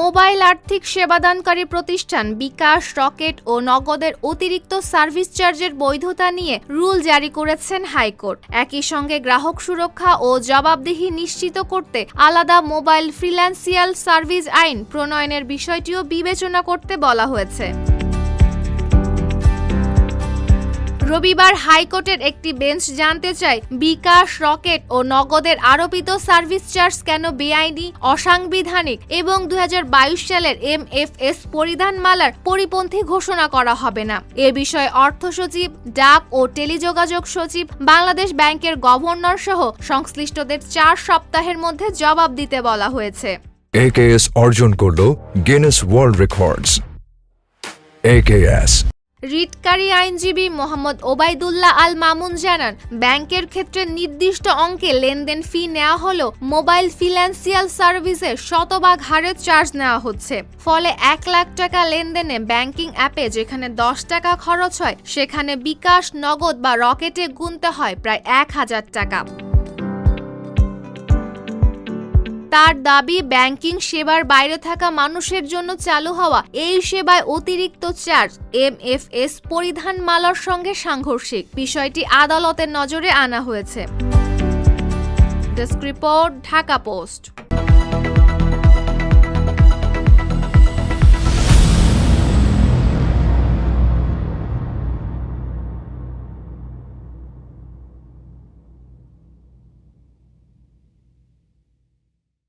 Mobile আর্থিক সেবাদানকারী প্রতিষ্ঠান বিকাশ, rocket ও নগদের অতিরিক্ত সার্ভিস চার্জের বৈধতা নিয়ে রুল জারি করেছেন হাইকোর্ট। একই সঙ্গে গ্রাহক সুরক্ষা ও জবাবদিহি নিশ্চিত করতে আলাদা মোবাইল ফিন্যান্সিয়াল সার্ভিস আইন প্রণয়নের বিষয়টিও বিবেচনা করতে বলা হয়েছে। রবিবার হাইকোর্টের একটি বেঞ্চ জানতে চায়, বিকাশ, রকেট ও নগদের আরোপিত সার্ভিস চার্জ কেন বেআইনি, অসাংবিধানিক এবং 2022 সালের MFS পরিধানমালার পরিপন্থী ঘোষণা করা হবে না। এ বিষয়ে অর্থ সচিব, ডাক ও টেলিযোগাযোগ সচিব, বাংলাদেশ ব্যাংকের গভর্নর সহ সংশ্লিষ্টদের 4 সপ্তাহের মধ্যে জবাব দিতে বলা হয়েছে। AKS অর্জন করল গিনেস ওয়ার্ল্ড রেকর্ডস। AKS রিটকারী আইনজীবী মোহাম্মদ ওবায়দুল্লাহ আল মামুন জানান, ব্যাংকের ক্ষেত্রে নির্দিষ্ট অঙ্কে লেনদেন ফি নেওয়া হলেও মোবাইল ফিন্যান্সিয়াল সার্ভিসে শতভাগ হারে চার্জ নেওয়া হচ্ছে। ফলে 1 লাখ টাকা লেনদেনে ব্যাংকিং অ্যাপে যেখানে 10 টাকা খরচ হয়, সেখানে বিকাশ, নগদ বা রকেটে গুনতে হয় প্রায় 1000 টাকা। তার দাবি, ব্যাংকিং সেবার বাইরে থাকা মানুষের জন্য চালু হওয়া এই সেবায় অতিরিক্ত চার্জ MFS পরিধানমালার সঙ্গে সাংঘর্ষিক। বিষয়টি আদালতের নজরে আনা হয়েছে। Desk report, Dhaka post.